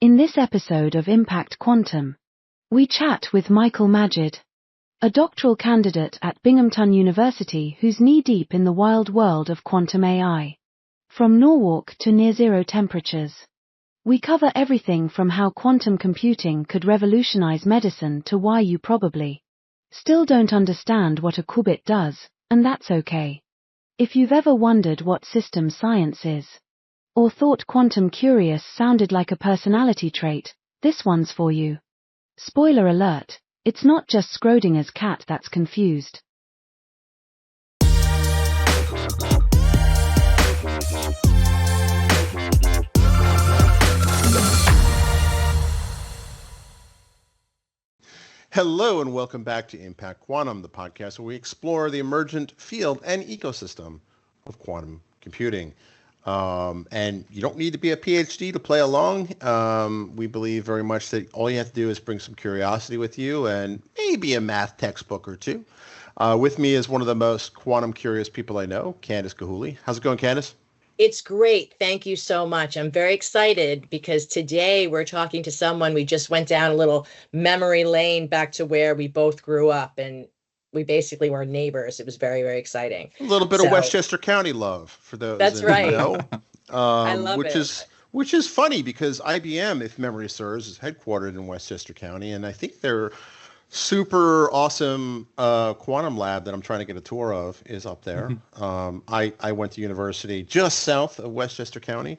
In this episode of Impact Quantum, we chat with Michael Magid, a doctoral candidate at Binghamton University who's knee-deep in the wild world of quantum AI. From Norwalk to near-zero temperatures, we cover everything from how quantum computing could revolutionize medicine to why you probably still don't understand what a qubit does, and that's okay. If you've ever wondered what system science is, or thought quantum curious sounded like a personality trait, this one's for you. Spoiler alert, it's not just Schrödinger's cat that's confused. Hello and welcome back to Impact Quantum, the podcast where we explore the emergent field and ecosystem of quantum computing. And you don't need to be a PhD to play along. We believe very much that all you have to do is bring some curiosity with you and maybe a math textbook or two. With me is one of the most quantum curious people I know, Candace Gillhooley. How's it going, Candace? It's great. Thank you so much. I'm very excited because today we're talking to someone. We just went down a little memory lane back to where we both grew up, and we basically were neighbors. It was very, very exciting. A little bit of Westchester County love for those. That's right. Know. I love it. Which is funny because IBM, if memory serves, is headquartered in Westchester County, and I think their super awesome quantum lab that I'm trying to get a tour of is up there. I went to university just south of Westchester County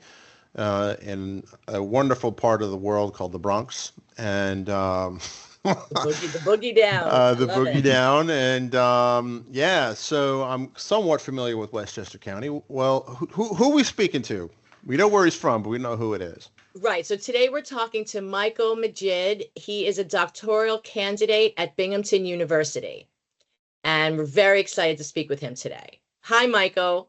in a wonderful part of the world called the Bronx, and the boogie down. The boogie down. And yeah, so I'm somewhat familiar with Westchester County. Well, who are we speaking to? We know where he's from, but we know who it is. Right. So today we're talking to Michael Magid. He is a doctoral candidate at Binghamton University. And we're very excited to speak with him today. Hi, Michael.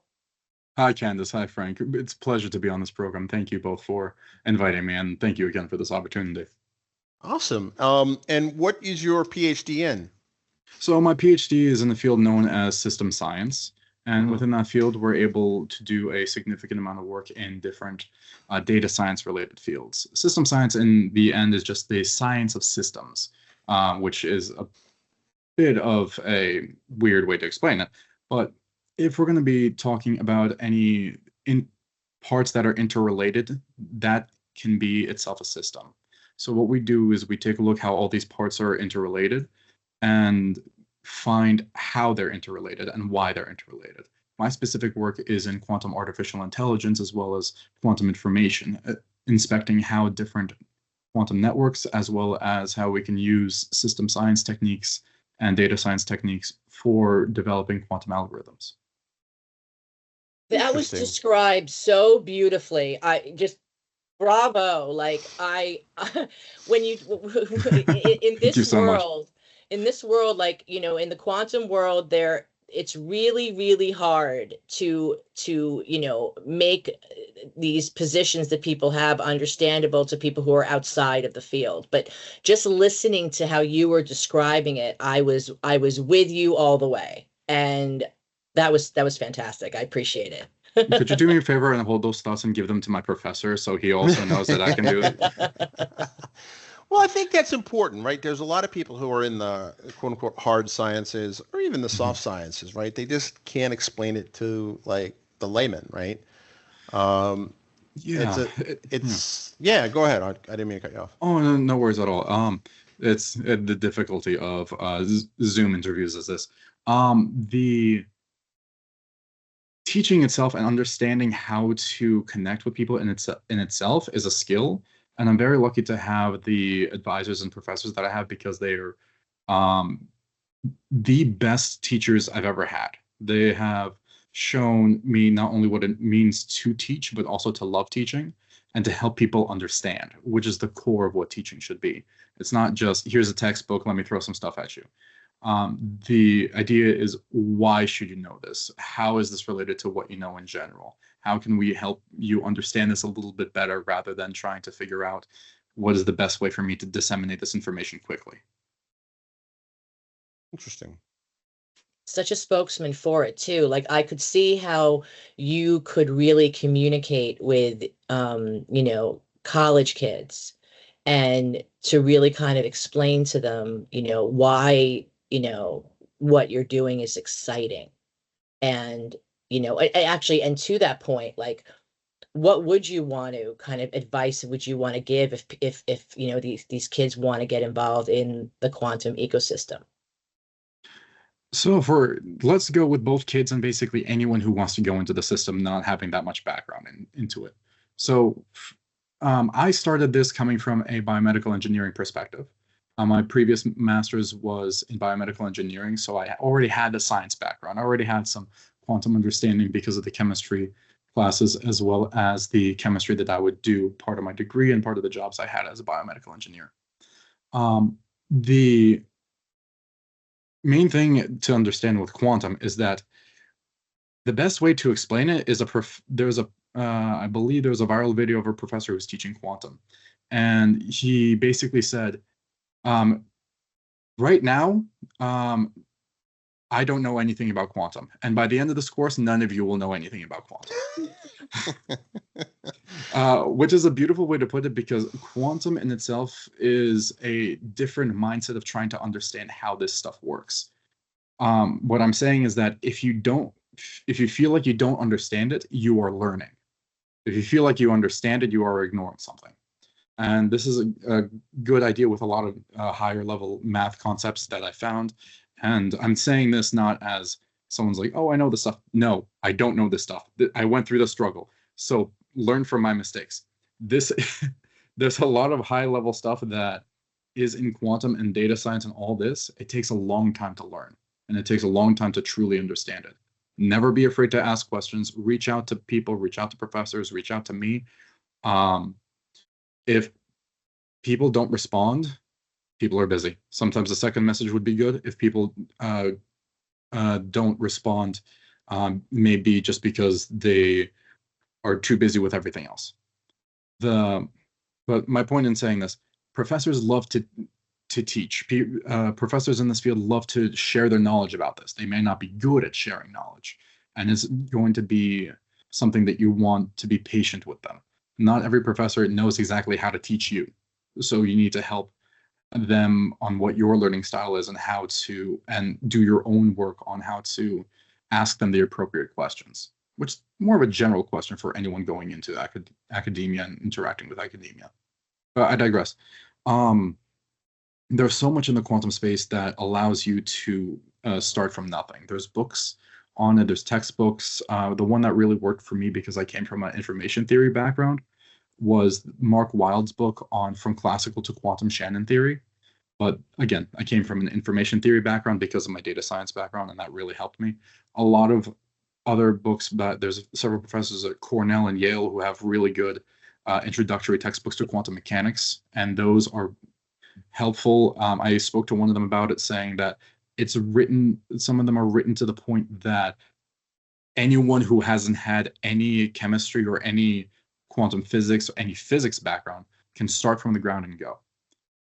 Hi, Candace. Hi, Frank. It's a pleasure to be on this program. Thank you both for inviting me, and thank you again for this opportunity. Awesome. And what is your PhD in? So my PhD is in the field known as system science. And within that field, we're able to do a significant amount of work in different data science related fields. System science in the end is just the science of systems, which is a bit of a weird way to explain it. But if we're going to be talking about any parts that are interrelated, that can be itself a system. So what we do is we take a look how all these parts are interrelated and find how they're interrelated and why they're interrelated. My specific work is in quantum artificial intelligence as well as quantum information, inspecting how different quantum networks as well as how we can use system science techniques and data science techniques for developing quantum algorithms. That was described so beautifully. I just bravo. Like when you in this world. In this world, like, you know, in the quantum world, it's really, really hard to, you know, make these positions that people have understandable to people who are outside of the field. But just listening to how you were describing it, I was with you all the way. And that was fantastic. I appreciate it. Could you do me a favor and hold those thoughts and give them to my professor so he also knows that I can do it? Well, I think that's important, right? There's a lot of people who are in the quote unquote hard sciences or even the soft sciences, right? They just can't explain it to like the layman, right? Yeah. Go ahead. I didn't mean to cut you off. Oh, no worries at all. It's the difficulty of Zoom interviews is this. The teaching itself and understanding how to connect with people in itself is a skill. And I'm very lucky to have the advisors and professors that I have because they are the best teachers I've ever had. They have shown me not only what it means to teach, but also to love teaching and to help people understand, which is the core of what teaching should be. It's not just, here's a textbook, let me throw some stuff at you. The idea is, why should you know this? How is this related to what you know in general? How can we help you understand this a little bit better rather than trying to figure out what is the best way for me to disseminate this information quickly? Interesting. Such a spokesman for it too. Like I could see how you could really communicate with, college kids and to really kind of explain to them, why, what you're doing is exciting. And, actually, and to that point, like, what would you want to kind of advice would you want to give if these kids want to get involved in the quantum ecosystem? So let's go with both kids and basically anyone who wants to go into the system, not having that much background into it. So I started this coming from a biomedical engineering perspective. My previous master's was in biomedical engineering, so I already had a science background. I already had some quantum understanding because of the chemistry classes, as well as the chemistry that I would do part of my degree and part of the jobs I had as a biomedical engineer. The main thing to understand with quantum is that the best way to explain it is I believe there was a viral video of a professor who was teaching quantum, and he basically said, right now, I don't know anything about quantum, and by the end of this course, none of you will know anything about quantum. Which is a beautiful way to put it, because quantum in itself is a different mindset of trying to understand how this stuff works. What I'm saying is that if you feel like you don't understand it, you are learning. If you feel like you understand it, you are ignoring something. And this is a good idea with a lot of higher level math concepts that I found. And I'm saying this not as someone's like, oh, I know this stuff. No, I don't know this stuff. I went through the struggle. So learn from my mistakes. There's a lot of high level stuff that is in quantum and data science and all this. It takes a long time to learn, and it takes a long time to truly understand it. Never be afraid to ask questions. Reach out to people, reach out to professors, reach out to me. If people don't respond, people are busy. Sometimes a second message would be good. If people don't respond, maybe just because they are too busy with everything else. But my point in saying this, professors love to teach. Professors in this field love to share their knowledge about this. They may not be good at sharing knowledge, and it's going to be something that you want to be patient with them. Not every professor knows exactly how to teach you, so you need to help them on what your learning style is and how to, and do your own work on how to ask them the appropriate questions, which is more of a general question for anyone going into academia and interacting with academia. I digress. There's so much in the quantum space that allows you to start from nothing. There's books on it, there's textbooks. The one that really worked for me, because I came from an information theory background, was Mark Wilde's book on From Classical to Quantum Shannon Theory. But again, I came from an information theory background because of my data science background, and that really helped me. A lot of other books, but there's several professors at Cornell and Yale who have really good introductory textbooks to quantum mechanics, and those are helpful. I spoke to one of them about it, saying that some of them are written to the point that anyone who hasn't had any chemistry or any quantum physics or any physics background can start from the ground and go.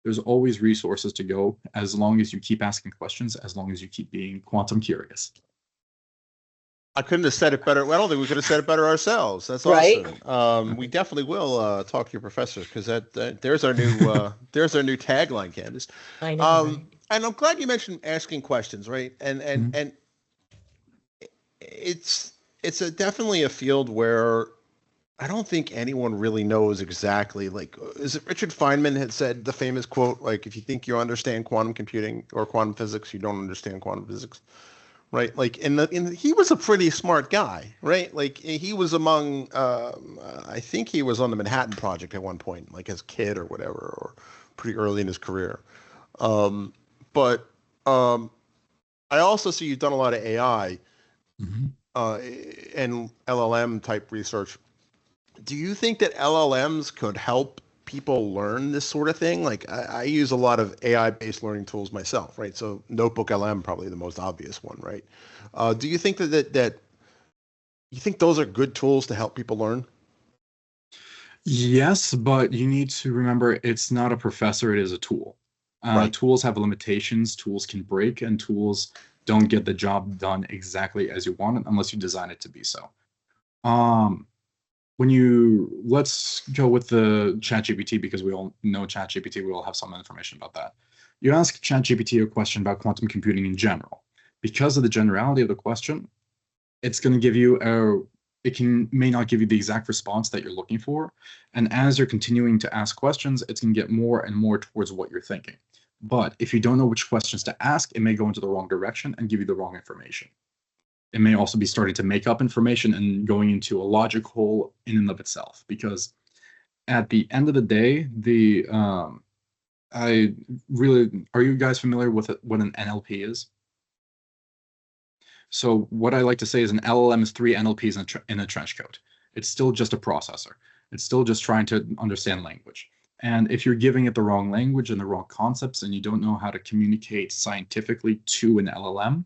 There's always resources to go, as long as you keep asking questions, as long as you keep being quantum curious. I couldn't have said it better. I don't think we could have said it better ourselves. That's right? Awesome. We definitely will talk to your professors, because there's our new new tagline, Candace. I know. And I'm glad you mentioned asking questions, right? And it's definitely a field where I don't think anyone really knows exactly. Like, is it Richard Feynman had said the famous quote, like, if you think you understand quantum computing or quantum physics, you don't understand quantum physics, right? Like, he was a pretty smart guy, right? Like, he was among, I think he was on the Manhattan Project at one point, like as a kid or whatever, or pretty early in his career. But I also see you've done a lot of AI and LLM type research. Do you think that LLMs could help people learn this sort of thing? Like, I use a lot of AI-based learning tools myself, right? So Notebook LM, probably the most obvious one, right? Do you think that you think those are good tools to help people learn? Yes, but you need to remember it's not a professor, it is a tool. Right. Tools have limitations, tools can break, and tools don't get the job done exactly as you want it unless you design it to be so. let's go with the ChatGPT, because we all know ChatGPT, we all have some information about that. You ask ChatGPT a question about quantum computing in general. Because of the generality of the question, it's going to give you may not give you the exact response that you're looking for. And as you're continuing to ask questions, it's going to get more and more towards what you're thinking. But if you don't know which questions to ask, it may go into the wrong direction and give you the wrong information. It may also be starting to make up information and going into a logic hole in and of itself. Because at the end of the day, are you guys familiar with what an NLP is? So what I like to say is an LLM is 3 NLPs in a trench coat. It's still just a processor. It's still just trying to understand language. And if you're giving it the wrong language and the wrong concepts, and you don't know how to communicate scientifically to an LLM,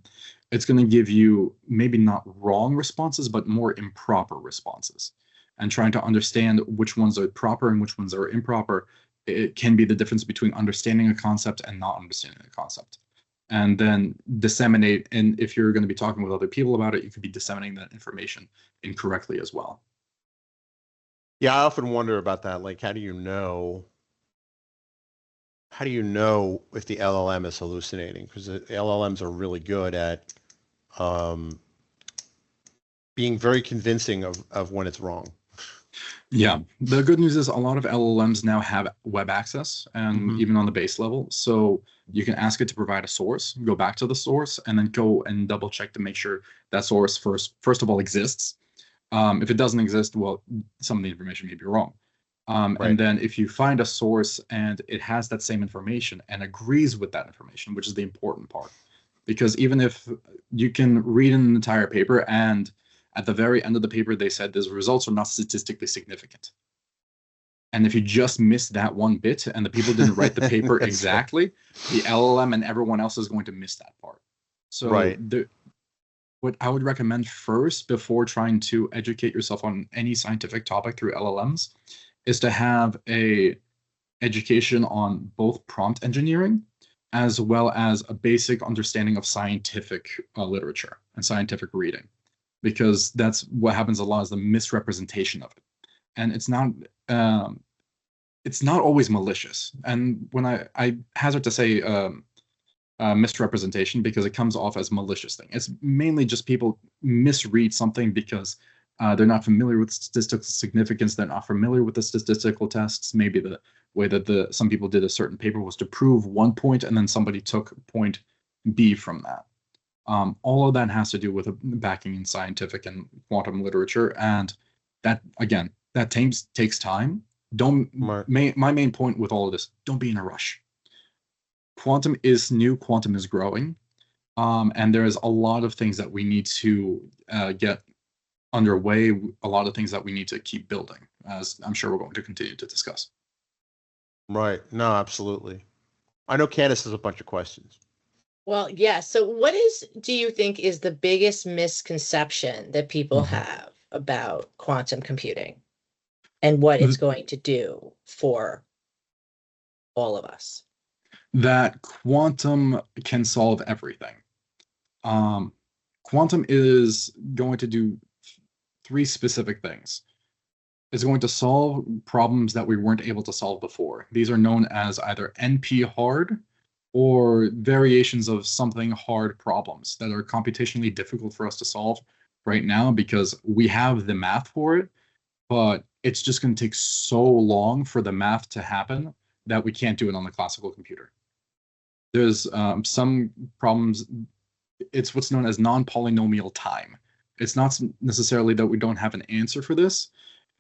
it's going to give you maybe not wrong responses, but more improper responses. And trying to understand which ones are proper and which ones are improper, it can be the difference between understanding a concept and not understanding a concept. And then disseminate, and if you're going to be talking with other people about it, you could be disseminating that information incorrectly as well. Yeah, I often wonder about that. Like, how do you know if the LLM is hallucinating? Because the LLMs are really good at being very convincing of when it's wrong. Yeah, the good news is a lot of LLMs now have web access, and even on the base level. So you can ask it to provide a source, go back to the source, and then go and double check to make sure that source first of all exists. If it doesn't exist, well, some of the information may be wrong. Right. And then if you find a source and it has that same information and agrees with that information, which is the important part, because even if you can read an entire paper and at the very end of the paper, they said these results are not statistically significant. And if you just missed that one bit and the people didn't write the paper exactly, the LLM and everyone else is going to miss that part. So what I would recommend first, before trying to educate yourself on any scientific topic through LLMs, is to have a education on both prompt engineering as well as a basic understanding of scientific literature and scientific reading. Because that's what happens a lot, is the misrepresentation of it. And it's not always malicious. And when I hazard to say misrepresentation, because it comes off as malicious thing. It's mainly just people misread something because they're not familiar with statistical significance. They're not familiar with the statistical tests. Maybe the way that some people did a certain paper was to prove one point, and then somebody took point B from that. All of that has to do with backing in scientific and quantum literature, and that takes time. My main point with all of this: don't be in a rush. Quantum is new. Quantum is growing, and there's a lot of things that we need to get underway. A lot of things that we need to keep building, as I'm sure we're going to continue to discuss. Right. No, absolutely. I know Candace has a bunch of questions. Well, yeah. So do you think is the biggest misconception that people have about quantum computing and what it's going to do for all of us? That quantum can solve everything. Quantum is going to do 3 specific things. It's going to solve problems that we weren't able to solve before. These are known as either NP hard or variations of something hard problems that are computationally difficult for us to solve right now because we have the math for it, but it's just going to take so long for the math to happen that we can't do it on the classical computer. There's some problems, it's what's known as non-polynomial time. It's not necessarily that we don't have an answer for this,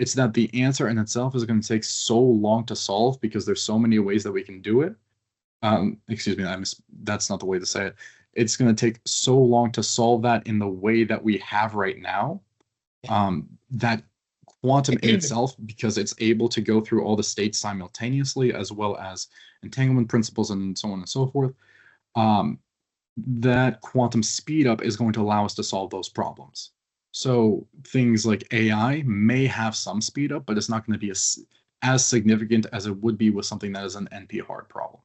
it's that the answer in itself is going to take so long to solve because there's so many ways that we can do it. Excuse me, that's not the way to say it. It's going to take so long to solve that in the way that we have right now, that quantum in itself, because it's able to go through all the states simultaneously, as well as entanglement principles and so on and so forth, that quantum speed up is going to allow us to solve those problems. So things like AI may have some speed up, but it's not going to be as significant as it would be with something that is an NP hard problem.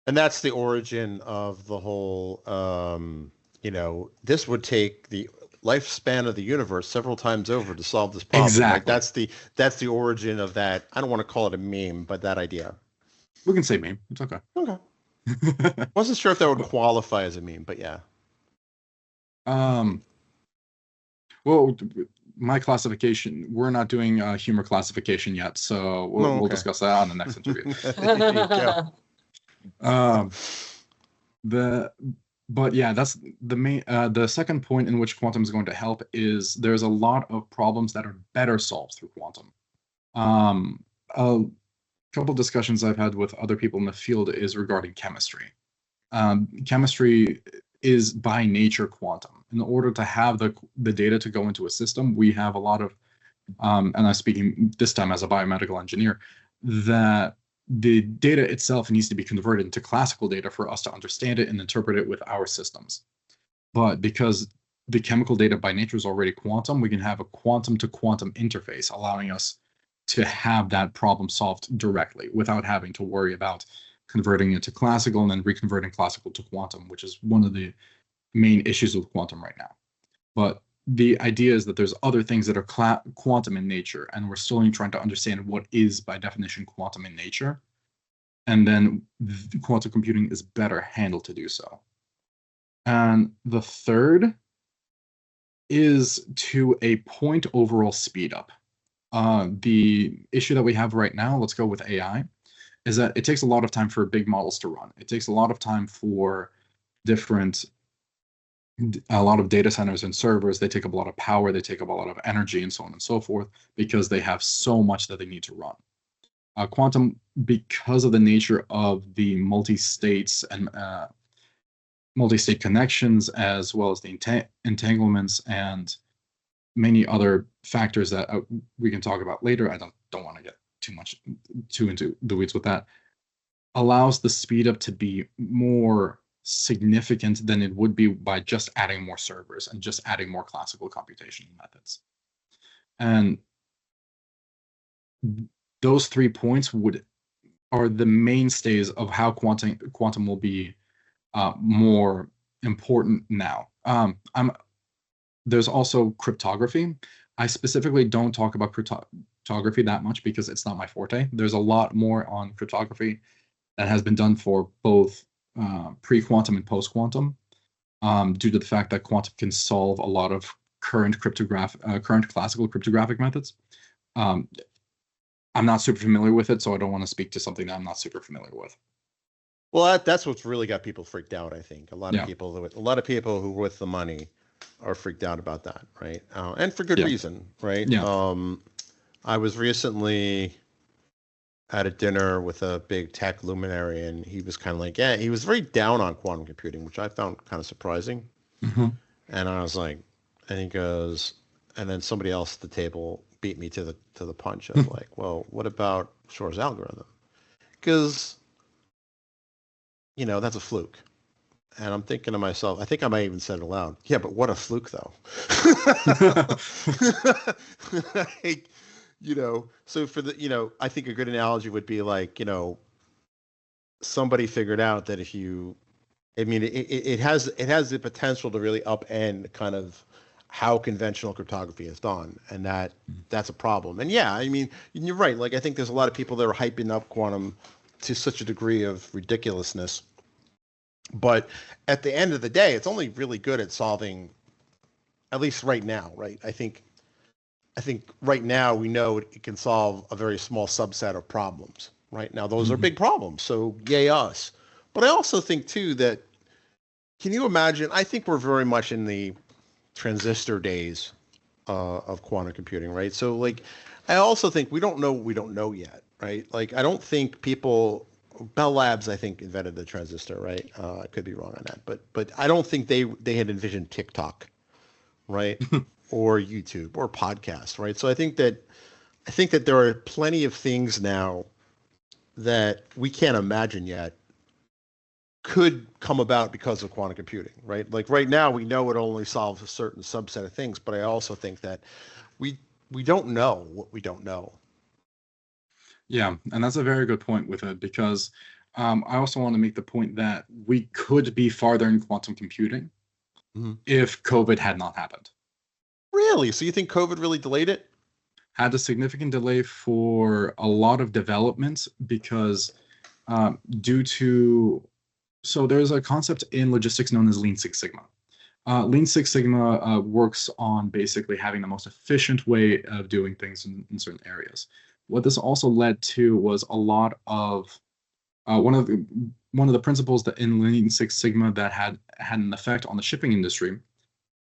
And that's the origin of the whole, this would take lifespan of the universe several times over to solve this problem. Exactly. Like that's the origin of that. I don't want to call it a meme, but that idea. We can say meme. It's okay. Okay. Wasn't sure if that would qualify as a meme, but yeah. Well, my classification, we're not doing humor classification yet, so we'll discuss that on the next interview. But yeah, that's the main. The second point in which quantum is going to help is there's a lot of problems that are better solved through quantum. A couple discussions I've had with other people in the field is regarding chemistry. Chemistry is by nature quantum. In order to have the data to go into a system, we have a lot of, and I'm speaking this time as a biomedical engineer, that the data itself needs to be converted into classical data for us to understand it and interpret it with our systems. But because the chemical data by nature is already quantum, we can have a quantum to quantum interface, allowing us to have that problem solved directly without having to worry about converting it to classical and then reconverting classical to quantum, which is one of the main issues with quantum right now. But the idea is that there's other things that are quantum in nature, and we're still trying to understand what is, by definition, quantum in nature. And then quantum computing is better handled to do so. And the third is to a point overall speed up. The issue that we have right now, let's go with AI, is that it takes a lot of time for big models to run. It takes a lot of time for a lot of data centers and servers. They take up a lot of power, they take up a lot of energy, and so on and so forth, because they have so much that they need to run. Quantum, because of the nature of the multi-states and multi-state connections, as well as the entanglements and many other factors that we can talk about later, I don't want to get too into the weeds with that, allows the speed up to be more significant than it would be by just adding more servers and just adding more classical computational methods. And those 3 points are the mainstays of how quantum will be more important now. There's also cryptography. I specifically don't talk about cryptography that much because it's not my forte. There's a lot more on cryptography that has been done for both pre-quantum and post-quantum, due to the fact that quantum can solve a lot of current classical cryptographic methods. I'm not super familiar with it, so I don't want to speak to something that I'm not super familiar with. Well, that's what's really got people freaked out, I think. A lot of people who are with the money are freaked out about that, right? And for good reason, right? Yeah. I was recently at a dinner with a big tech luminary, and he was kind of like, he was very down on quantum computing, which I found kind of surprising. Mm-hmm. And I was like, and he goes, and then somebody else at the table beat me to the punch of like, well, what about Shor's algorithm? Because, that's a fluke. And I'm thinking to myself, I think I might even said it aloud. Yeah, but what a fluke, though. Like, so for the, I think a good analogy would be like, somebody figured out that if you, it has the potential to really upend kind of how conventional cryptography is done, and that's a problem. And yeah, you're right. Like, I think there's a lot of people that are hyping up quantum to such a degree of ridiculousness. But at the end of the day, it's only really good at solving, at least right now, right? I think right now we know it can solve a very small subset of problems. Right now, those are big problems. So yay us. But I also think too that, can you imagine? I think we're very much in the transistor days of quantum computing, right? So like, I also think we don't know what we don't know yet, right? Like, I don't think Bell Labs, I think, invented the transistor, right? I could be wrong on that, but I don't think they had envisioned TikTok, right? Or YouTube or podcasts, right? So I think that there are plenty of things now that we can't imagine yet could come about because of quantum computing, right? Like right now we know it only solves a certain subset of things, but I also think that we don't know what we don't know. Yeah, and that's a very good point with it, because I also want to make the point that we could be farther in quantum computing if COVID had not happened. Really? So you think COVID really delayed it? Had a significant delay for a lot of developments because due to, so there's a concept in logistics known as Lean Six Sigma. Lean Six Sigma works on basically having the most efficient way of doing things in certain areas. What this also led to was a lot of one of the principles that in Lean Six Sigma that had an effect on the shipping industry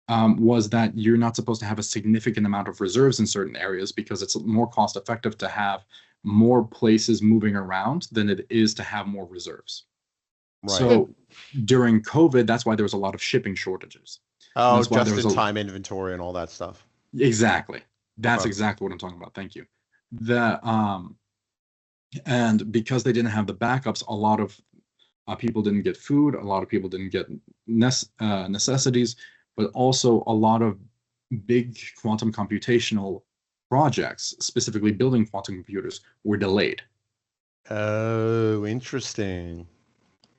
was that you're not supposed to have a significant amount of reserves in certain areas because it's more cost effective to have more places moving around than it is to have more reserves. Right. So during COVID, that's why there was a lot of shipping shortages. Oh, just-in-time inventory and all that stuff. Exactly. That's exactly what I'm talking about. Thank you. And because they didn't have the backups, a lot of people didn't get food. A lot of people didn't get necessities, but also a lot of big quantum computational projects, specifically building quantum computers, were delayed. Oh, interesting.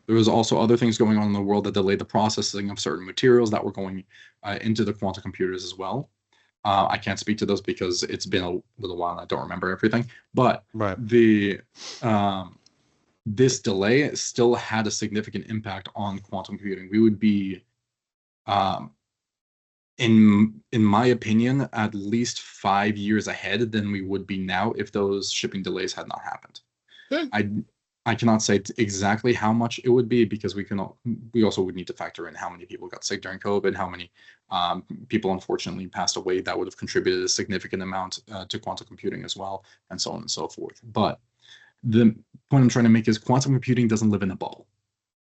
There was also other things going on in the world that delayed the processing of certain materials that were going into the quantum computers as well. I can't speak to those because it's been a little while and I don't remember everything. But this delay still had a significant impact on quantum computing. We would be, in my opinion, at least 5 years ahead than we would be now if those shipping delays had not happened. I cannot say exactly how much it would be because we also would need to factor in how many people got sick during COVID, how many people unfortunately passed away that would have contributed a significant amount to quantum computing as well, and so on and so forth. But the point I'm trying to make is quantum computing doesn't live in a bubble.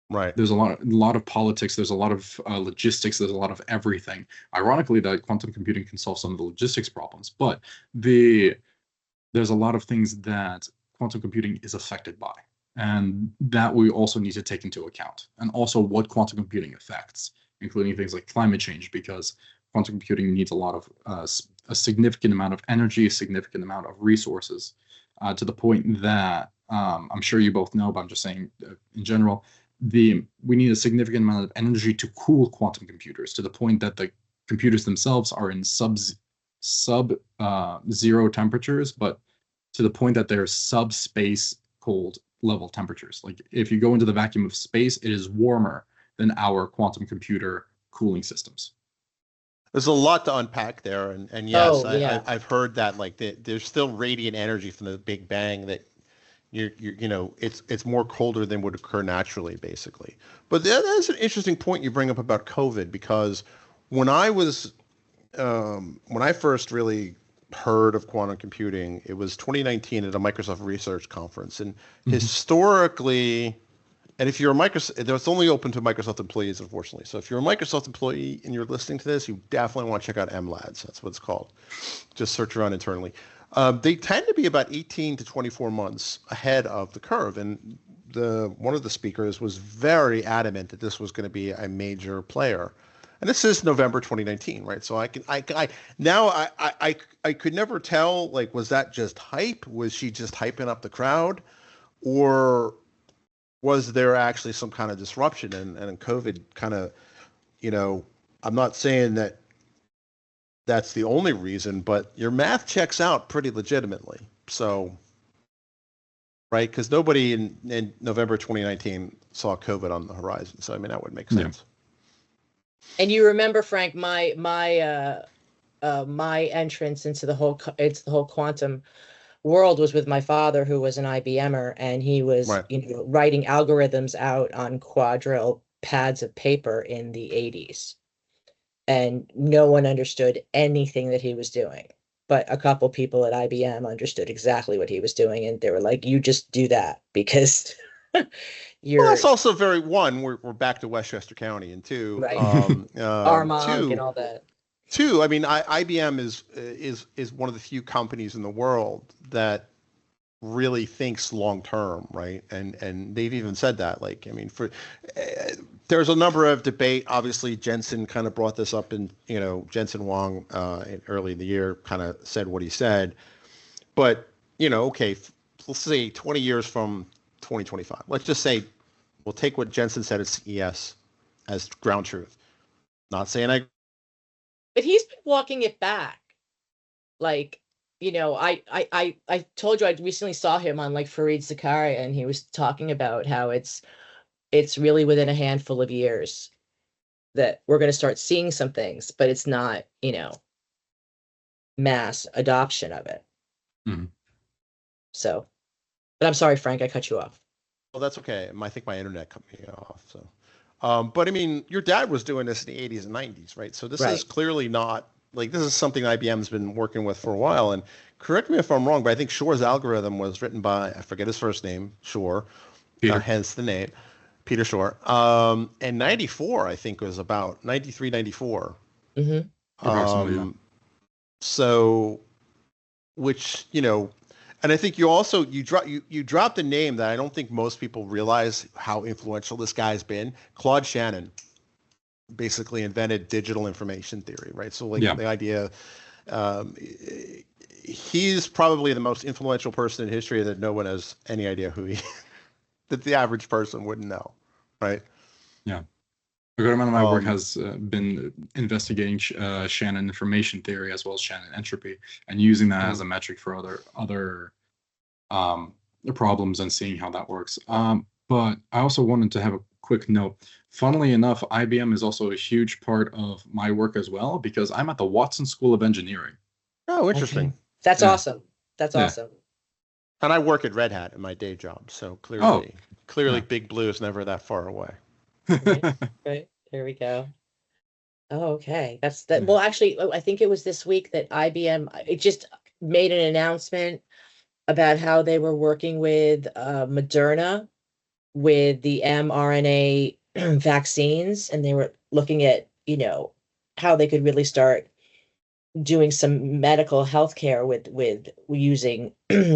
Right. There's a lot of politics. There's a lot of logistics. There's a lot of everything. Ironically, that quantum computing can solve some of the logistics problems, but there's a lot of things that quantum computing is affected by. And that we also need to take into account, and also what quantum computing affects, including things like climate change, because quantum computing needs a lot of a significant amount of energy, a significant amount of resources, to the point that I'm sure you both know, but I'm just saying in general, we need a significant amount of energy to cool quantum computers to the point that the computers themselves are in sub-zero temperatures, but to the point that they're subspace cold level temperatures. Like if you go into the vacuum of space, it is warmer than our quantum computer cooling systems. There's a lot to unpack there, and yes, I've heard that like there's still radiant energy from the Big Bang that it's more colder than would occur naturally, basically. But that is an interesting point you bring up about COVID, because when I first really heard of quantum computing, it was 2019 at a Microsoft research conference, and historically, and if you're a Microsoft, it's only open to Microsoft employees, unfortunately. So if you're a Microsoft employee and you're listening to this, you definitely want to check out MLabs. That's what it's called. Just search around internally. They tend to be about 18 to 24 months ahead of the curve, and one of the speakers was very adamant that this was going to be a major player. And this is November 2019, right? So I could never tell, like, was that just hype? Was she just hyping up the crowd? Or was there actually some kind of disruption and COVID kind of, I'm not saying that that's the only reason, but your math checks out pretty legitimately. So, right? Because nobody in November 2019 saw COVID on the horizon. So, I mean, that would make sense. Yeah. And you remember, Frank, my entrance into the whole quantum world was with my father, who was an IBMer, and he was writing algorithms out on quadrille pads of paper in the 80s, and no one understood anything that he was doing. But a couple people at IBM understood exactly what he was doing, and they were like, "You just do that because." Well, that's also we're back to Westchester County, and two, Armonk and all that. Two, I mean, IBM is one of the few companies in the world that really thinks long term, right? And they've even said that. Like, I mean, there's a number of debate. Obviously, Jensen kind of brought this up, and Jensen Huang early in the year kind of said what he said. But okay, let's say 20 years from 2025. Let's just say we'll take what Jensen said at CES as ground truth. Not saying I But he's been walking it back. Like, I told you I recently saw him on like Fareed Zakaria, and he was talking about how it's really within a handful of years that we're going to start seeing some things, but it's not, mass adoption of it. Mm-hmm. So, but I'm sorry, Frank, I cut you off. Well, that's okay. I think my internet cut me off. So, but I mean, your dad was doing this in the 80s and 90s, right? So this is clearly not like, this is something IBM's been working with for a while. And correct me if I'm wrong, but I think Shor's algorithm was written by, I forget his first name, Shor, hence the name, Peter Shor. And 94, I think, was about 93, 94. Mm-hmm. So, which, and I think you also you dropped a name that I don't think most people realize how influential this guy's been. Claude Shannon basically invented digital information theory, right? So like the idea, he's probably the most influential person in history that no one has any idea who he that the average person wouldn't know, right? Yeah. A good amount of my work has been investigating Shannon information theory as well as Shannon entropy, and using that as a metric for other problems and seeing how that works. But I also wanted to have a quick note. Funnily enough, IBM is also a huge part of my work as well, because I'm at the Watson School of Engineering. Oh, interesting. Okay. That's awesome. That's awesome. And I work at Red Hat in my day job, so clearly Big Blue is never that far away. Right. There we go. Oh, okay. That's that. Well, actually, I think it was this week that IBM it just made an announcement about how they were working with Moderna with the mRNA vaccines, and they were looking at, how they could really start doing some medical healthcare with using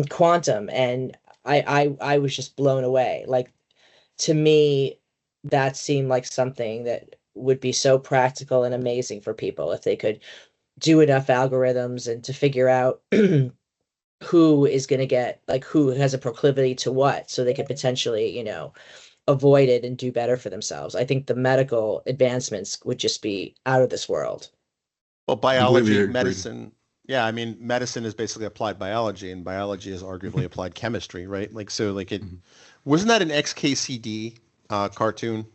quantum. And I was just blown away. Like, to me, that seemed like something that would be so practical and amazing for people if they could do enough algorithms and to figure out who is going to get, like, who has a proclivity to what, so they could potentially, avoid it and do better for themselves. I think the medical advancements would just be out of this world. Well, biology, medicine. Yeah, I mean, medicine is basically applied biology, and biology is arguably applied chemistry, right? Like, so like it, wasn't that an XKCD cartoon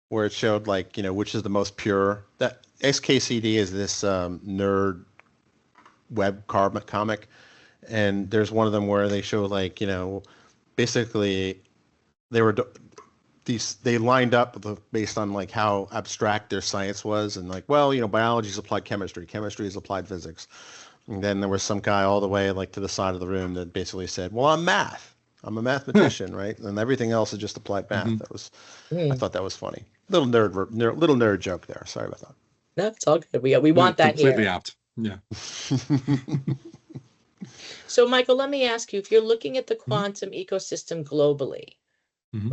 where it showed like, which is the most pure? That XKCD is this nerd web comic, and there's one of them where they show like, basically they lined up based on like how abstract their science was, and like, well, biology is applied chemistry is applied physics. And then there was some guy all the way like to the side of the room that basically said, well, I'm a mathematician, right? And everything else is just applied math. That was, I thought that was funny. Little nerd joke there. Sorry about that. No, it's all good. We want that completely here. apt. Yeah. So, Michael, let me ask you, if you're looking at the quantum ecosystem globally,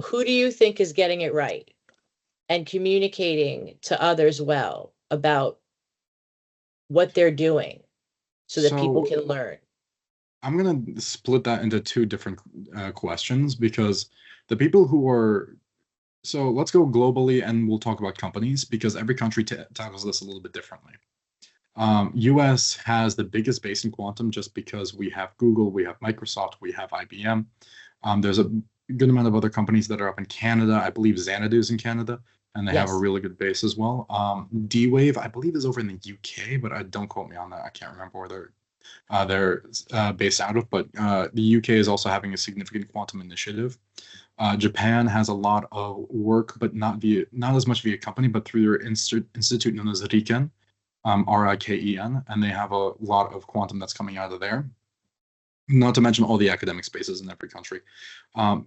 who do you think is getting it right and communicating to others well about what they're doing so that people can learn? I'm going to split that into two different questions, because the people who are, so let's go globally and we'll talk about companies, because every country tackles this a little bit differently. US has the biggest base in quantum just because we have Google, we have Microsoft, we have IBM. There's a good amount of other companies that are up in Canada. I believe Xanadu is in Canada, and they have a really good base as well. D-Wave, I believe, is over in the UK, but don't quote me on that. I can't remember where they're based out of, but the UK is also having a significant quantum initiative. Japan has a lot of work, but not as much via company, but through their institute known as RIKEN, RIKEN, and they have a lot of quantum that's coming out of there. Not to mention all the academic spaces in every country.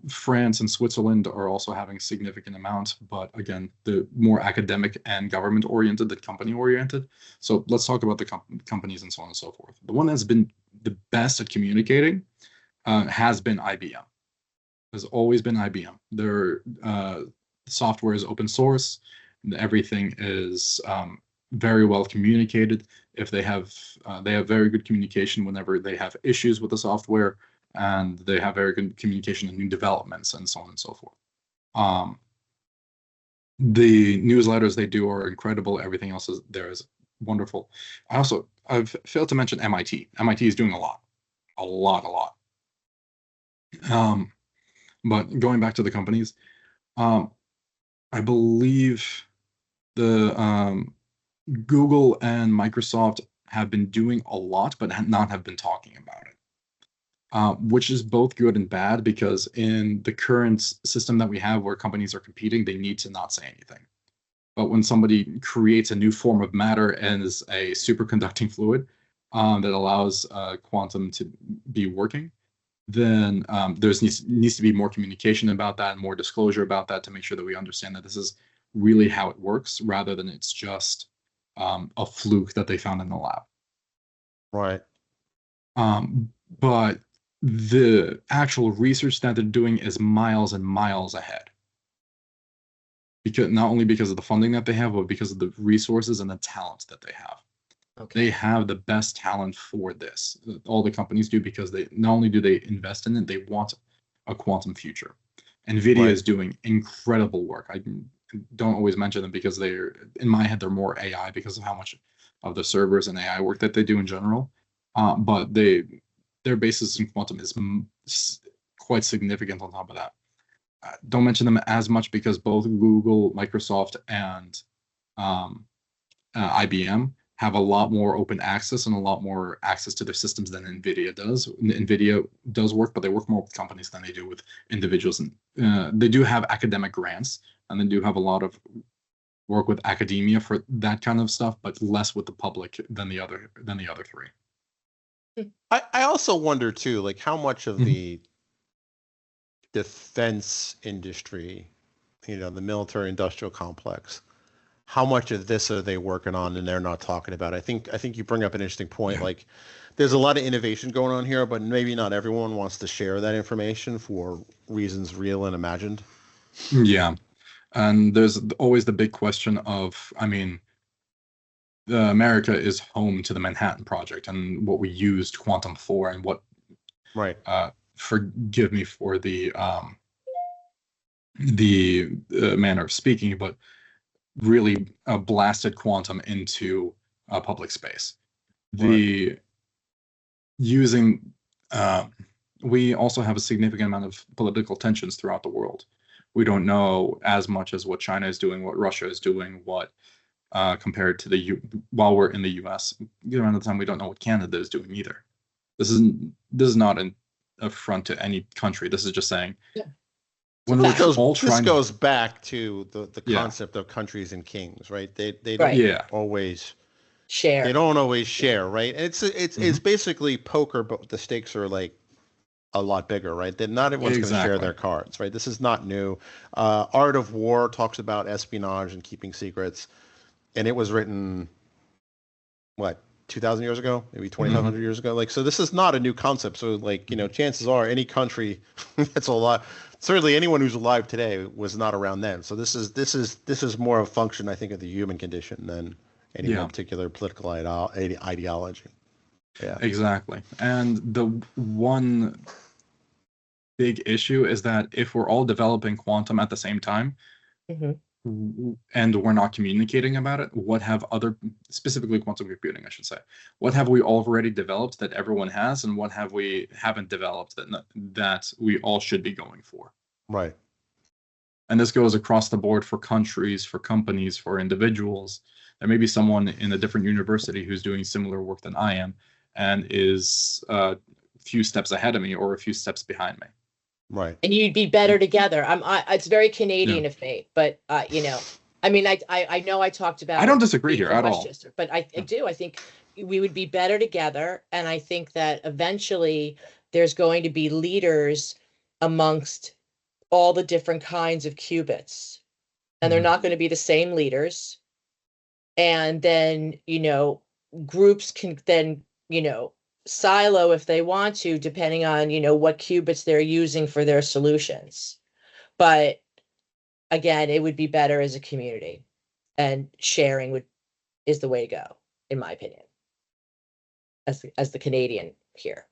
France and Switzerland are also having a significant amount, but again, the more academic and government-oriented than company-oriented. So let's talk about the companies and so on and so forth. The one that's been the best at communicating has been IBM. Has always been IBM. Their software is open source, and everything is very well communicated. If they have very good communication whenever they have issues with the software, and they have very good communication in new developments and so on and so forth. The newsletters they do are incredible. Everything else is wonderful. I've failed to mention MIT. MIT is doing a lot. But going back to the companies, I believe the Google and Microsoft have been doing a lot, but not have been talking about it, which is both good and bad, because in the current system that we have where companies are competing, they need to not say anything. But when somebody creates a new form of matter as a superconducting fluid that allows quantum to be working, then there needs to be more communication about that and more disclosure about that to make sure that we understand that this is really how it works, rather than it's just a fluke that they found in the lab. Right. But the actual research that they're doing is miles and miles ahead. Because not only because of the funding that they have, but because of the resources and the talent that they have. Okay. They have the best talent for this. All the companies do, because they not only do they invest in it, they want a quantum future. NVIDIA is doing incredible work. I don't always mention them because they're, in my head, they're more AI because of how much of the servers and AI work that they do in general. But their basis in quantum is quite significant on top of that. Don't mention them as much because both Google, Microsoft, and IBM have a lot more open access and a lot more access to their systems than NVIDIA does. NVIDIA does work, but they work more with companies than they do with individuals. And they do have academic grants, and they do have a lot of work with academia for that kind of stuff, but less with the public than the other three. I also wonder too, like how much of the defense industry, the military industrial complex, how much of this are they working on and they're not talking about? I think you bring up an interesting point. Yeah. Like there's a lot of innovation going on here, but maybe not everyone wants to share that information for reasons real and imagined. Yeah. And there's always the big question of, America is home to the Manhattan Project and what we used quantum for, and what, right. Forgive me for the manner of speaking, but really blasted quantum into public space. We also have a significant amount of political tensions throughout the world. We don't know as much as what China is doing, what Russia is doing, what compared to while we're in the U.S. Around the time, we don't know what Canada is doing either. This is not an affront to any country. This is just saying. Yeah. This goes back to the concept of countries and kings, right? They don't always share. They don't always share, right? And it's basically poker, but the stakes are like a lot bigger, right? That not everyone's going to share their cards, right? This is not new. Art of War talks about espionage and keeping secrets, and it was written 2,000 years ago, maybe 2,500 years ago. Like, so this is not a new concept. So like, chances are any country that's alive, certainly anyone who's alive today was not around then. So this is more a function, I think, of the human condition than any one particular political ideology. Yeah, exactly. And the one big issue is that if we're all developing quantum at the same time, and we're not communicating about it, specifically quantum computing, I should say, what have we already developed that everyone has, and what have we haven't developed that we all should be going for? Right. And this goes across the board for countries, for companies, for individuals. There may be someone in a different university who's doing similar work than I am and is a few steps ahead of me or a few steps behind me. Right. And you'd be better together. It's very Canadian of me, but I know I talked about. I don't disagree here at all. But I do. I think we would be better together, and I think that eventually there's going to be leaders amongst all the different kinds of qubits, and they're not going to be the same leaders. And then groups can then silo if they want to, depending on what qubits they're using for their solutions. But again, it would be better as a community, and sharing is the way to go, in my opinion, as the Canadian here.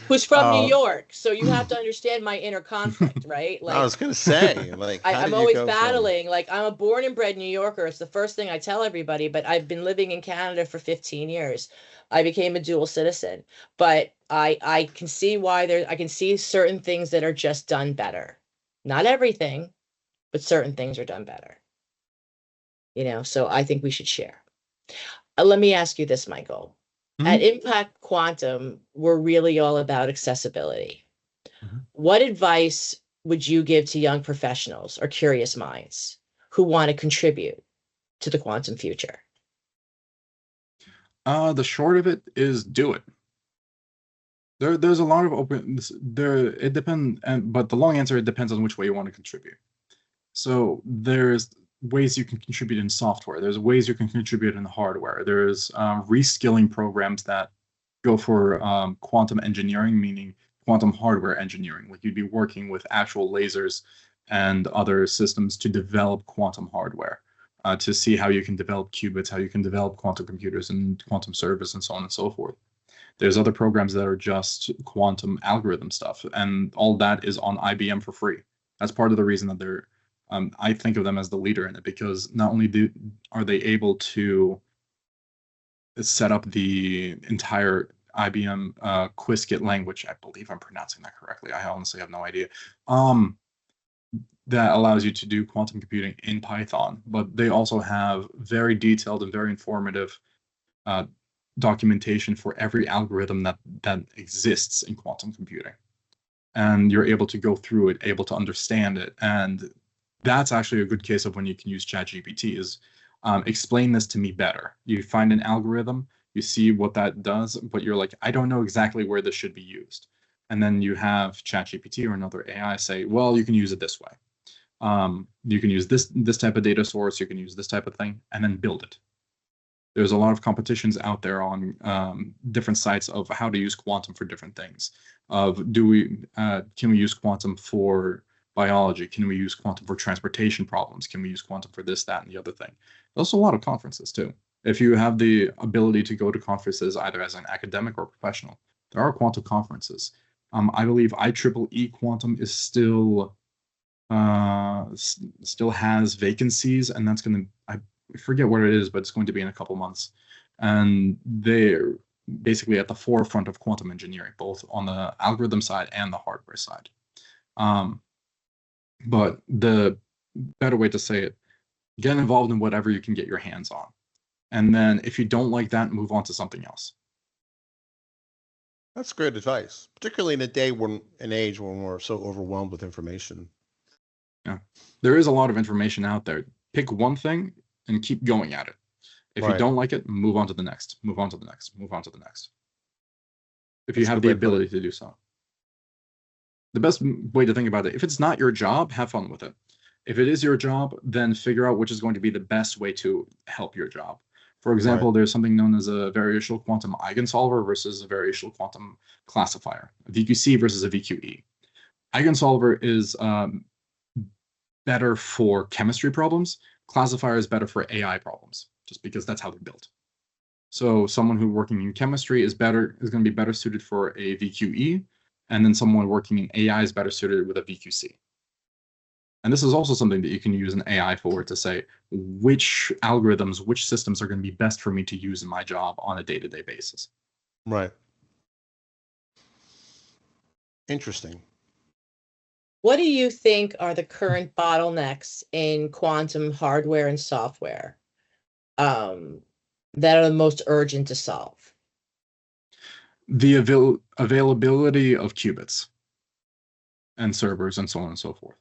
Who's from New York, so you have to understand my inner conflict, right? Like, I was gonna say, like, I'm always battling. Like, I'm a born and bred New Yorker. It's the first thing I tell everybody, but I've been living in Canada for 15 years. I became a dual citizen, but I can see why I can see certain things that are just done better. Not everything, but certain things are done better. You know, so I think we should share. Let me ask you this, Michael. At Impact Quantum, we're really all about accessibility. What advice would you give to young professionals or curious minds who want to contribute to the quantum future? The short of it is do it. There's a lot of it depends, but the long answer, it depends on which way you want to contribute. So there's ways you can contribute in software. There's ways you can contribute in hardware. There's reskilling programs that go for quantum engineering, meaning quantum hardware engineering. Like, you'd be working with actual lasers and other systems to develop quantum hardware, to see how you can develop qubits, how you can develop quantum computers and quantum servers, and so on and so forth. There's other programs that are just quantum algorithm stuff, and all that is on IBM for free. That's part of the reason that they're I think of them as the leader in it, because not only are they able to set up the entire IBM Qiskit language, I believe I'm pronouncing that correctly. I honestly have no idea. That allows you to do quantum computing in Python, but they also have very detailed and very informative documentation for every algorithm that exists in quantum computing. And you're able to go through it, able to understand it, and that's actually a good case of when you can use ChatGPT is explain this to me better. You find an algorithm, you see what that does, but you're like, I don't know exactly where this should be used. And then you have ChatGPT or another AI say, well, you can use it this way. You can use this type of data source, you can use this type of thing, and then build it. There's a lot of competitions out there on different sites of how to use quantum for different things. Can we use quantum for biology? Can we use quantum for transportation problems? Can we use quantum for this, that, and the other thing? There's a lot of conferences too. If you have the ability to go to conferences either as an academic or professional, there are quantum conferences. I believe IEEE Quantum is still has vacancies, and that's going to, I forget what it is, but it's going to be in a couple months. And they're basically at the forefront of quantum engineering, both on the algorithm side and the hardware side. But the better way to say it, get involved in whatever you can get your hands on. And then if you don't like that, move on to something else. That's great advice, particularly in an age when we're so overwhelmed with information. Yeah, there is a lot of information out there. Pick one thing and keep going at it. If you don't like it, move on to the next, move on to the next, move on to the next. If you have the ability to do so. The best way to think about it, if it's not your job, have fun with it. If it is your job, then figure out which is going to be the best way to help your job. For example, there's something known as a variational quantum eigensolver versus a variational quantum classifier, a VQC versus a VQE. Eigensolver is better for chemistry problems. Classifier is better for AI problems, just because that's how they're built. So someone who's working in chemistry is going to be better suited for a VQE, and then someone working in AI is better suited with a VQC. And this is also something that you can use an AI for, to say which algorithms, which systems are going to be best for me to use in my job on a day-to-day basis. Right. Interesting. What do you think are the current bottlenecks in quantum hardware and software that are the most urgent to solve? The availability of qubits and servers and so on and so forth.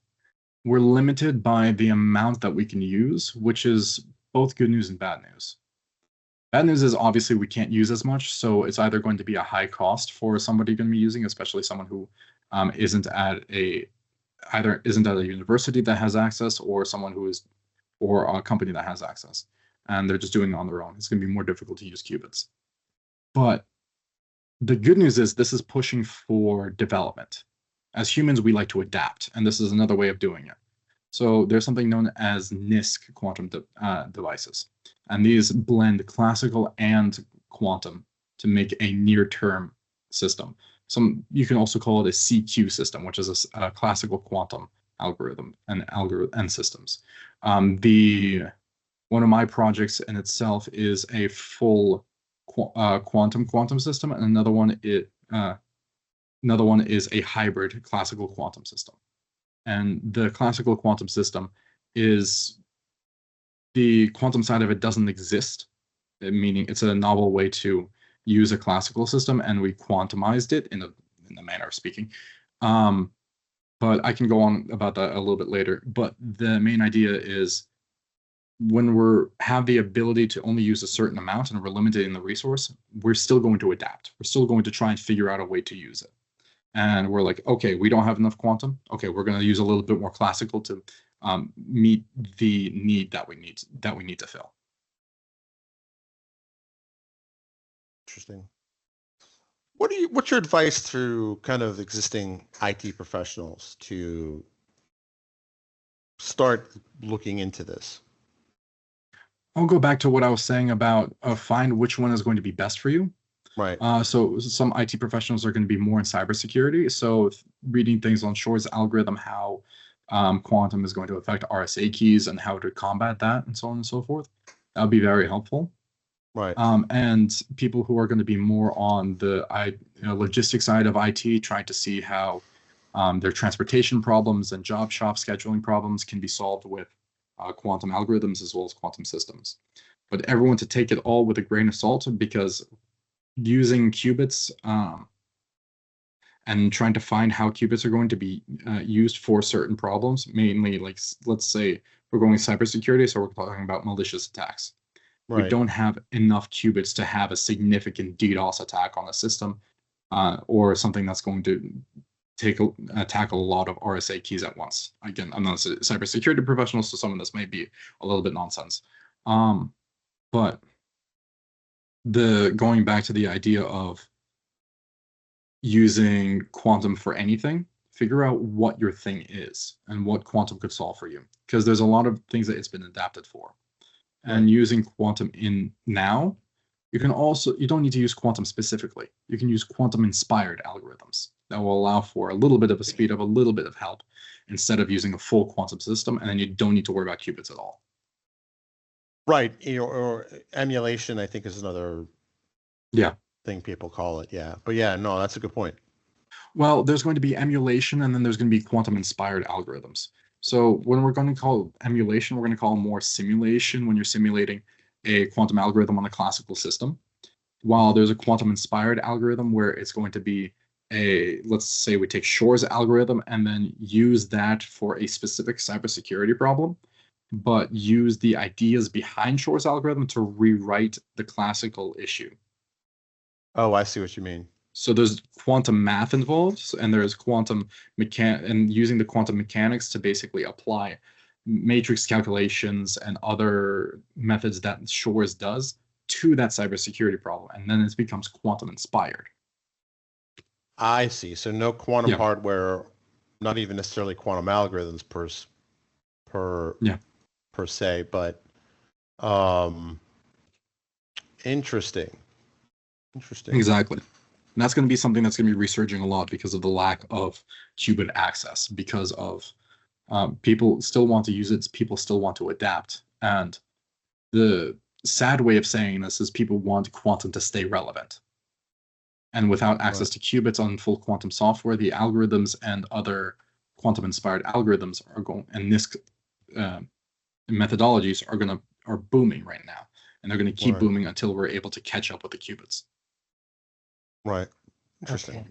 We're limited by the amount that we can use, which is both good news and bad news. Bad news is obviously we can't use as much, so it's either going to be a high cost for somebody going to be using, especially someone who isn't at a university that has access, or someone who is, or a company that has access, and they're just doing it on their own. It's going to be more difficult to use qubits. But the good news is this is pushing for development. As humans, we like to adapt, and this is another way of doing it. So there's something known as NISQ quantum devices, and these blend classical and quantum to make a near-term system. You can also call it a CQ system, which is a classical quantum algorithm and systems. One of my projects in itself is a full quantum system, and another one is a hybrid classical quantum system. And the classical quantum system is the quantum side of it doesn't exist, meaning it's a novel way to use a classical system, and we quantumized it in the manner of speaking. But I can go on about that a little bit later. But the main idea is when we have the ability to only use a certain amount and we're limited in the resource, we're still going to adapt. We're still going to try and figure out a way to use it. And we're like, okay, we don't have enough quantum. Okay, we're going to use a little bit more classical to meet the need that we need to fill. Interesting. What's your advice to kind of existing IT professionals to start looking into this? I'll go back to what I was saying about find which one is going to be best for you. Right. So some IT professionals are going to be more in cybersecurity. So reading things on Shor's algorithm, how quantum is going to affect RSA keys and how to combat that and so on and so forth. That would be very helpful. Right. And people who are going to be more on the logistics side of IT, trying to see how their transportation problems and job shop scheduling problems can be solved with quantum algorithms as well as quantum systems. But everyone to take it all with a grain of salt, because using qubits and trying to find how qubits are going to be used for certain problems, mainly like, let's say we're going cybersecurity, so we're talking about malicious attacks. Right. We don't have enough qubits to have a significant DDoS attack on a system or something that's going to tackle a lot of RSA keys at once. Again, I'm not a cybersecurity professional, so some of this may be a little bit nonsense. But going back to the idea of using quantum for anything, figure out what your thing is and what quantum could solve for you, because there's a lot of things that it's been adapted for. And using quantum now, you don't need to use quantum specifically. You can use quantum inspired algorithms that will allow for a little bit of a speed up, a little bit of help, instead of using a full quantum system, and then you don't need to worry about qubits at all. Right. Or emulation, I think, is another thing people call it. Yeah. But yeah, no, that's a good point. Well, there's going to be emulation, and then there's going to be quantum inspired algorithms. So when we're going to call emulation, we're going to call more simulation when you're simulating a quantum algorithm on a classical system. While there's a quantum inspired algorithm where it's going to be let's say we take Shor's algorithm and then use that for a specific cybersecurity problem, but use the ideas behind Shor's algorithm to rewrite the classical issue. Oh, I see what you mean. So there's quantum math involved, and there's quantum and using the quantum mechanics to basically apply matrix calculations and other methods that Shor's does to that cybersecurity problem, and then it becomes quantum inspired. I see. So no quantum hardware, not even necessarily quantum algorithms per se, but interesting. Exactly. And that's going to be something that's going to be resurging a lot because of the lack of qubit access, because of people still want to use it, people still want to adapt. And the sad way of saying this is people want quantum to stay relevant. And without access to qubits on full quantum software, the algorithms and other quantum-inspired algorithms are going, and this methodologies are booming right now, and they're going to keep booming until we're able to catch up with the qubits. Right. Interesting. Okay.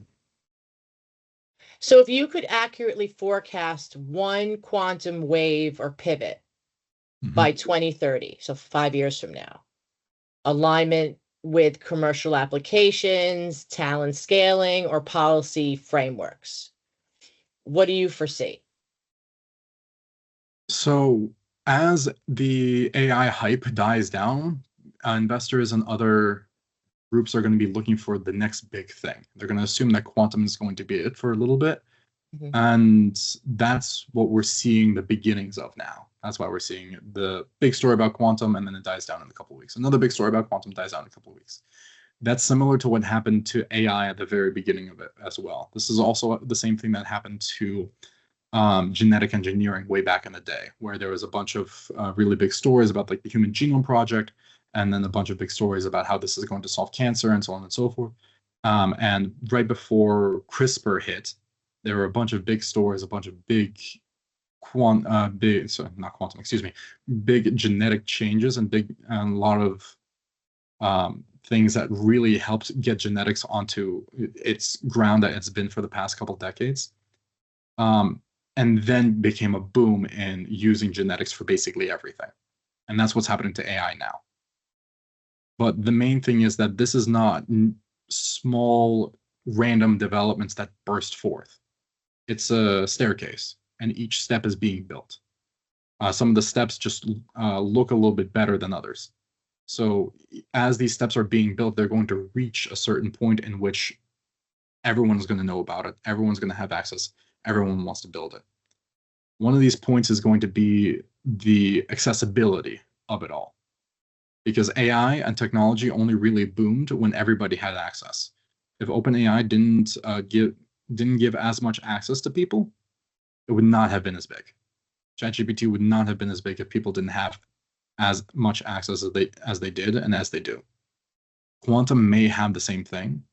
So if you could accurately forecast one quantum wave or pivot by 2030, so 5 years from now, alignment with commercial applications, talent scaling, or policy frameworks, what do you foresee? So as the AI hype dies down, investors and other groups are going to be looking for the next big thing. They're going to assume that quantum is going to be it for a little bit. And that's what we're seeing the beginnings of now. That's why we're seeing the big story about quantum, and then it dies down in a couple of weeks. Another big story about quantum dies down in a couple of weeks. That's similar to what happened to AI at the very beginning of it as well. This is also the same thing that happened to genetic engineering way back in the day, where there was a bunch of really big stories about like the Human Genome Project, and then a bunch of big stories about how this is going to solve cancer and so on and so forth. And right before CRISPR hit, there were a bunch of big stories, a bunch of big big genetic changes and a lot of things that really helped get genetics onto its ground that it's been for the past couple decades. And then became a boom in using genetics for basically everything. And that's what's happening to AI now. But the main thing is that this is not small random developments that burst forth. It's a staircase, and each step is being built. Some of the steps just look a little bit better than others. So as these steps are being built, they're going to reach a certain point in which everyone's going to know about it. Everyone's going to have access. Everyone wants to build it. One of these points is going to be the accessibility of it all. Because AI and technology only really boomed when everybody had access. If OpenAI didn't give as much access to people, it would not have been as big. ChatGPT would not have been as big if people didn't have as much access as they did and as they do. Quantum may have the same thing.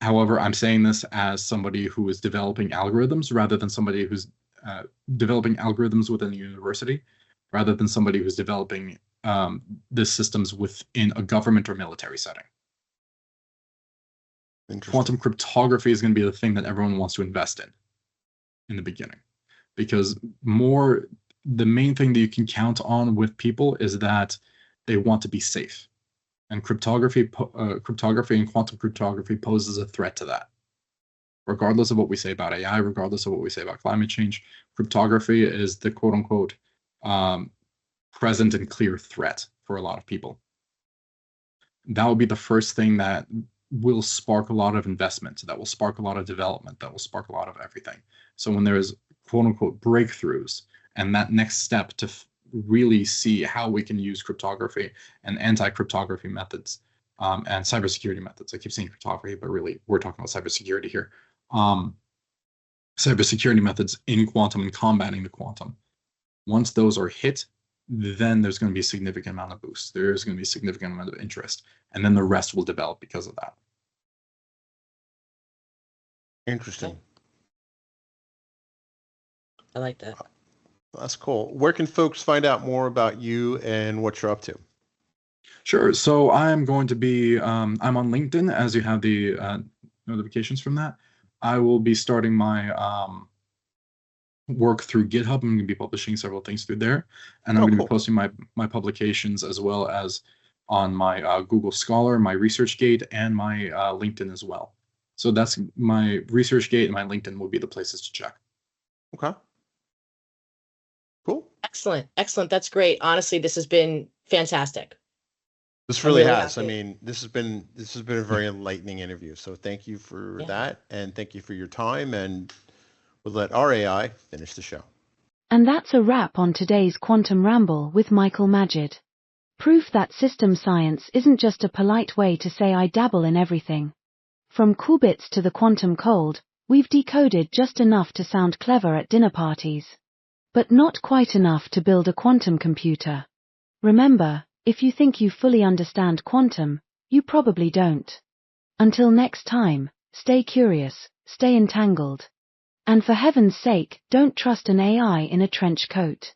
However, I'm saying this as somebody who is developing algorithms rather than somebody who's developing algorithms within a university, rather than somebody who's developing the systems within a government or military setting. Quantum cryptography is going to be the thing that everyone wants to invest in the beginning, because the main thing that you can count on with people is that they want to be safe, and cryptography and quantum cryptography poses a threat to that. Regardless of what we say about AI, regardless of what we say about climate change, cryptography is the quote-unquote present and clear threat for a lot of people. That will be the first thing that will spark a lot of investment, that will spark a lot of development, that will spark a lot of everything. So when there is quote-unquote breakthroughs and that next step to really see how we can use cryptography and anti-cryptography methods and cybersecurity methods. I keep saying cryptography, but really we're talking about cybersecurity here. Cybersecurity methods in quantum and combating the quantum. Once those are hit, then there's going to be a significant amount of boost. There's going to be a significant amount of interest, and then the rest will develop because of that. Interesting. I like that. That's cool. Where can folks find out more about you and what you're up to? Sure. So I'm going to be, I'm on LinkedIn, as you have the notifications from that. I will be starting my work through GitHub. I'm going to be publishing several things through there. And I'm going to be posting my publications as well as on my Google Scholar, my ResearchGate, and my LinkedIn as well. So that's my ResearchGate and my LinkedIn will be the places to check. Okay. Cool. Excellent. Excellent. That's great. Honestly, this has been fantastic. This really has. Happy. I mean, this has been a very enlightening interview. So thank you for that, and thank you for your time. And we'll let our AI finish the show. And that's a wrap on today's Quantum Ramble with Michael Magid. Proof that system science isn't just a polite way to say I dabble in everything. From qubits to the quantum cold, we've decoded just enough to sound clever at dinner parties. But not quite enough to build a quantum computer. Remember, if you think you fully understand quantum, you probably don't. Until next time, stay curious, stay entangled. And for heaven's sake, don't trust an AI in a trench coat.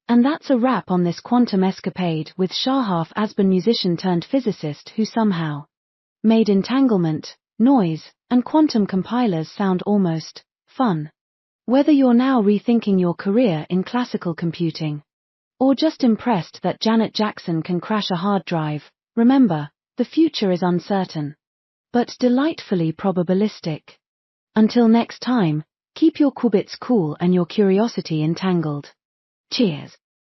And that's a wrap on this quantum escapade with Shahaf Asban, musician turned physicist who somehow made entanglement, noise, and quantum compilers sound almost fun. Whether you're now rethinking your career in classical computing, or just impressed that Janet Jackson can crash a hard drive, remember, the future is uncertain, but delightfully probabilistic. Until next time, keep your qubits cool and your curiosity entangled. Cheers.